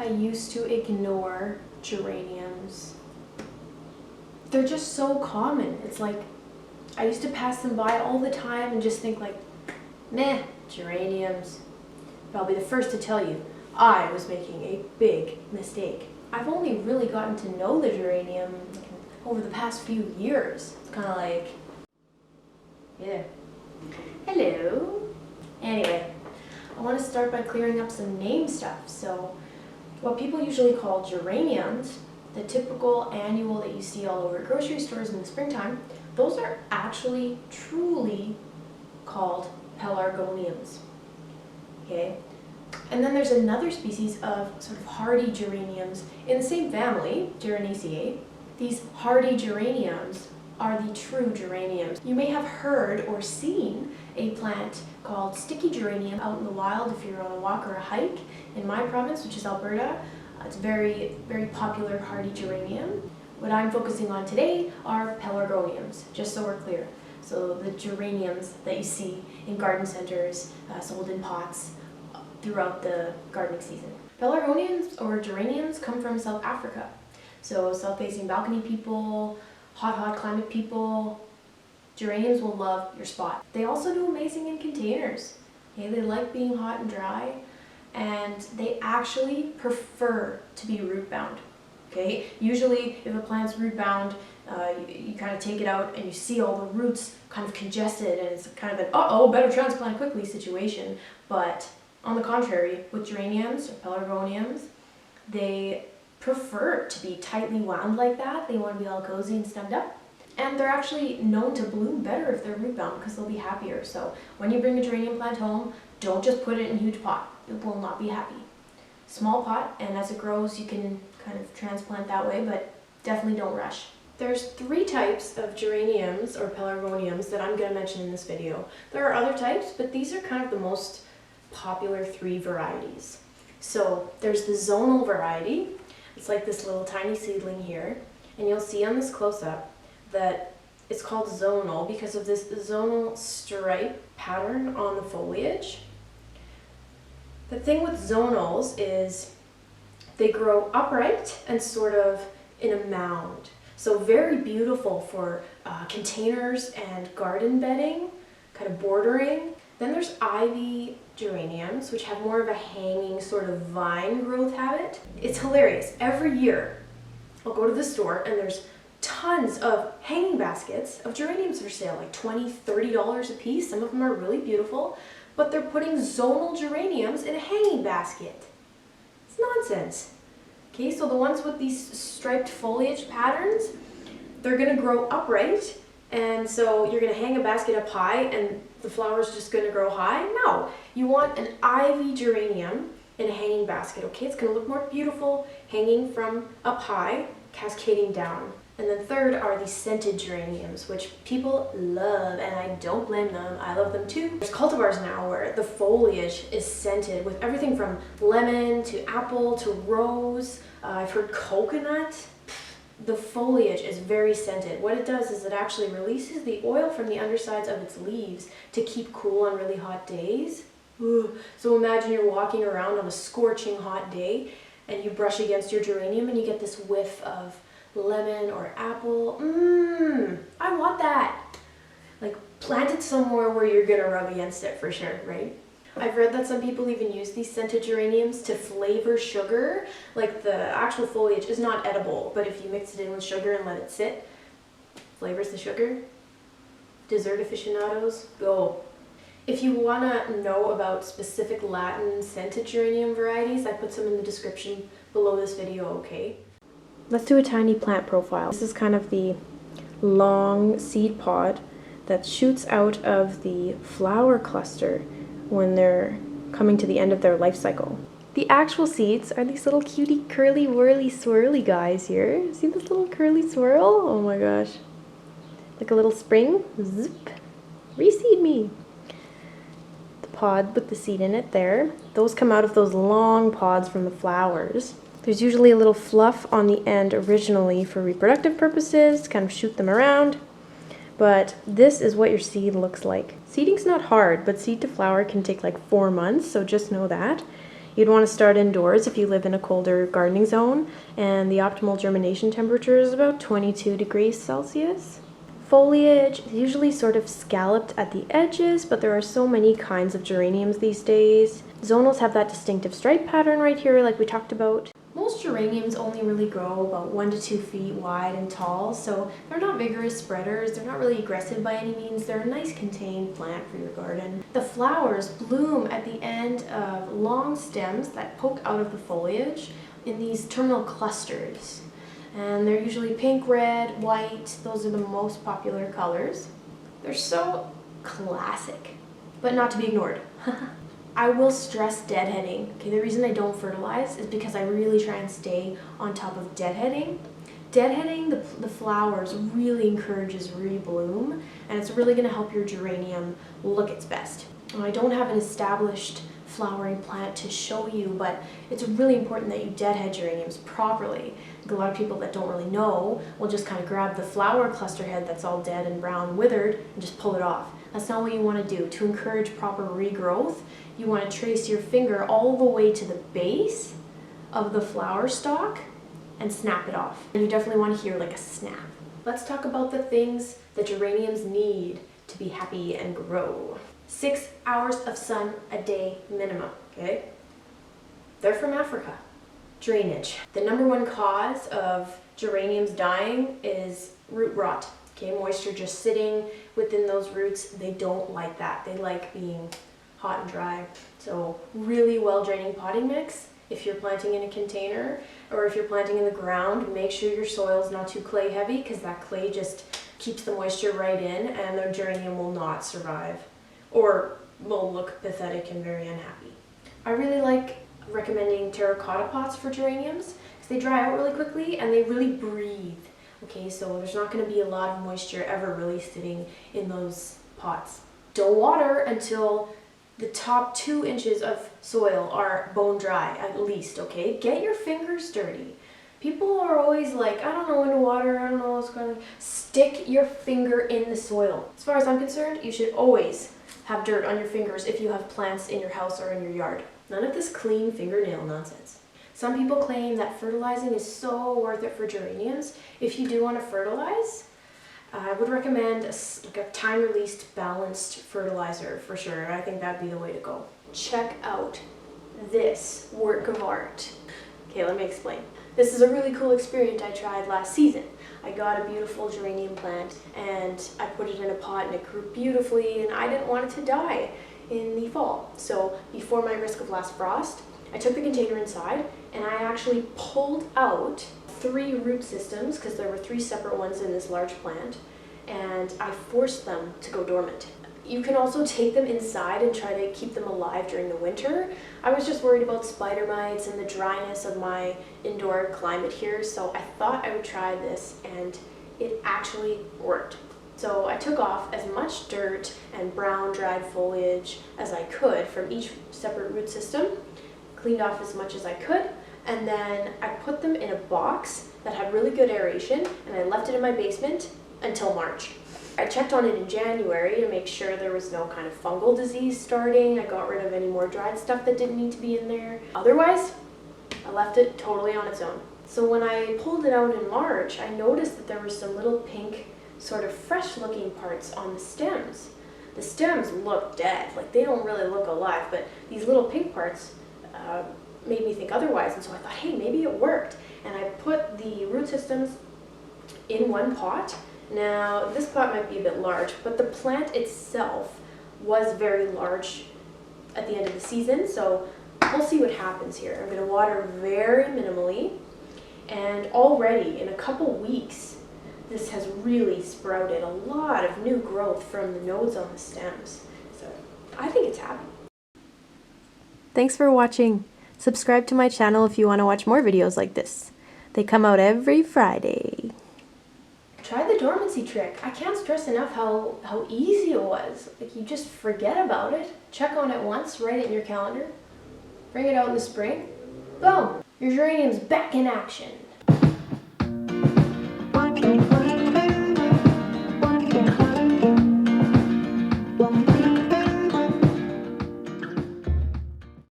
used to ignore geraniums. They're just so common. It's like, I used to pass them by all the time and just think like, meh, geraniums. But I'll be the first to tell you, I was making a big mistake. I've only really gotten to know the geranium over the past few years. It's kind of like, yeah, hello. Anyway, I want to start by clearing up some name stuff. So what people usually call geraniums, the typical annual that you see all over grocery stores in the springtime, those are actually truly called pelargoniums. Okay? And then there's another species of sort of hardy geraniums in the same family, Geraniaceae. These hardy geraniums are the true geraniums. You may have heard or seen a plant called sticky geranium out in the wild if you're on a walk or a hike in my province, which is Alberta. It's very, very popular hardy geranium. What I'm focusing on today are pelargoniums, just so we're clear. So the geraniums that you see in garden centers, sold in pots throughout the gardening season. Pelargoniums or geraniums come from South Africa. So south-facing balcony people, hot climate people, geraniums will love your spot. They also do amazing in containers. Okay? They like being hot and dry, and they actually prefer to be root bound. Okay? Usually if a plant's root bound, you kind of take it out and you see all the roots kind of congested, and it's kind of an uh-oh, better transplant quickly situation. But on the contrary, with geraniums or pelargoniums, they prefer to be tightly wound like that. They want to be all cozy and stemmed up. And they're actually known to bloom better if they're root bound because they'll be happier. So when you bring a geranium plant home, don't just put it in a huge pot. It will not be happy. Small pot, and as it grows you can kind of transplant that way, but definitely don't rush. There's 3 types of geraniums or pelargoniums that I'm going to mention in this video. There are other types, but these are kind of the most popular 3 varieties. So there's the zonal variety. It's like this little tiny seedling here, and you'll see on this close-up that it's called zonal because of this zonal stripe pattern on the foliage. The thing with zonals is they grow upright and sort of in a mound. So very beautiful for containers and garden bedding, kind of bordering. Then there's ivy geraniums, which have more of a hanging sort of vine growth habit. It's hilarious. Every year I'll go to the store and there's tons of hanging baskets of geraniums for sale, like $20, $30 a piece. Some of them are really beautiful, but they're putting zonal geraniums in a hanging basket. It's nonsense. Okay, so the ones with these striped foliage patterns, they're gonna grow upright, and so you're gonna hang a basket up high and the flower's just gonna grow high. No, you want an ivy geranium in a hanging basket, okay? It's gonna look more beautiful hanging from up high, cascading down. And then third are the scented geraniums, which people love, and I don't blame them. I love them too. There's cultivars now where the foliage is scented with everything from lemon to apple to rose. I've heard coconut. The foliage is very scented. What it does is it actually releases the oil from the undersides of its leaves to keep cool on really hot days. Ooh. So imagine you're walking around on a scorching hot day and you brush against your geranium and you get this whiff of lemon or apple. I want that. Like, plant it somewhere where you're gonna rub against it for sure, right? I've read that some people even use these scented geraniums to flavor sugar. Like, the actual foliage is not edible, but if you mix it in with sugar and let it sit, flavors the sugar. Dessert aficionados, go. If you wanna know about specific Latin scented geranium varieties, I put some in the description below this video, okay? Let's do a tiny plant profile. This is kind of the long seed pod that shoots out of the flower cluster when they're coming to the end of their life cycle. The actual seeds are these little cutie curly whirly swirly guys here. See this little curly swirl? Oh my gosh. Like a little spring. Zip. Reseed me. The pod with the seed in it there. Those come out of those long pods from the flowers. There's usually a little fluff on the end originally for reproductive purposes, to kind of shoot them around. But this is what your seed looks like. Seeding's not hard, but seed to flower can take like 4 months, so just know that. You'd want to start indoors if you live in a colder gardening zone, and the optimal germination temperature is about 22 degrees Celsius. Foliage is usually sort of scalloped at the edges, but there are so many kinds of geraniums these days. Zonals have that distinctive stripe pattern right here like we talked about. Most geraniums only really grow about 1 to 2 feet wide and tall, so they're not vigorous spreaders, they're not really aggressive by any means, they're a nice contained plant for your garden. The flowers bloom at the end of long stems that poke out of the foliage in these terminal clusters. And they're usually pink, red, white, those are the most popular colors. They're so classic, but not to be ignored. I will stress deadheading. Okay, the reason I don't fertilize is because I really try and stay on top of deadheading. Deadheading the flowers really encourages rebloom, and it's really going to help your geranium look its best. Now, I don't have an established flowering plant to show you, but it's really important that you deadhead geraniums properly. A lot of people that don't really know will just kind of grab the flower cluster head that's all dead and brown withered and just pull it off. That's not what you want to do. To encourage proper regrowth, you want to trace your finger all the way to the base of the flower stalk and snap it off. And you definitely want to hear like a snap. Let's talk about the things that geraniums need to be happy and grow. 6 hours of sun a day minimum, okay? They're from Africa. Drainage. The #1 cause of geraniums dying is root rot. Okay, moisture just sitting within those roots. They don't like that. They like being hot and dry. So really well draining potting mix. If you're planting in a container or if you're planting in the ground, make sure your soil's not too clay heavy, because that clay just keeps the moisture right in and the geranium will not survive or will look pathetic and very unhappy. I really like recommending terracotta pots for geraniums because they dry out really quickly and they really breathe. Okay, so there's not going to be a lot of moisture ever really sitting in those pots. Don't water until the top 2 inches of soil are bone dry at least, okay? Get your fingers dirty. People are always like, I don't know when to water, I don't know what's going on. Stick your finger in the soil. As far as I'm concerned, you should always have dirt on your fingers if you have plants in your house or in your yard. None of this clean fingernail nonsense. Some people claim that fertilizing is so worth it for geraniums. If you do want to fertilize, I would recommend a time-released balanced fertilizer for sure. I think that'd be the way to go. Check out this work of art. Okay, let me explain. This is a really cool experiment I tried last season. I got a beautiful geranium plant and I put it in a pot and it grew beautifully, and I didn't want it to die in the fall. So before my risk of last frost, I took the container inside and I actually pulled out 3 root systems, because there were 3 separate ones in this large plant, and I forced them to go dormant. You can also take them inside and try to keep them alive during the winter. I was just worried about spider mites and the dryness of my indoor climate here, so I thought I would try this, and it actually worked. So I took off as much dirt and brown dried foliage as I could from each separate root system, cleaned off as much as I could, and then I put them in a box that had really good aeration, and I left it in my basement until March. I checked on it in January to make sure there was no kind of fungal disease starting. I got rid of any more dried stuff that didn't need to be in there. Otherwise, I left it totally on its own. So when I pulled it out in March, I noticed that there were some little pink, sort of fresh looking parts on the stems. The stems look dead, like they don't really look alive, but these little pink parts made me think otherwise, and so I thought, hey, maybe it worked. And I put the root systems in one pot. Now, this pot might be a bit large, but the plant itself was very large at the end of the season, so we'll see what happens here. I'm going to water very minimally, and already in a couple weeks, this has really sprouted a lot of new growth from the nodes on the stems. So I think it's happy. Thanks for watching. Subscribe to my channel if you want to watch more videos like this. They come out every Friday. Try the dormancy trick. I can't stress enough how easy it was. Like, you just forget about it, check on it once, write it in your calendar, bring it out in the spring, boom, your geranium's back in action.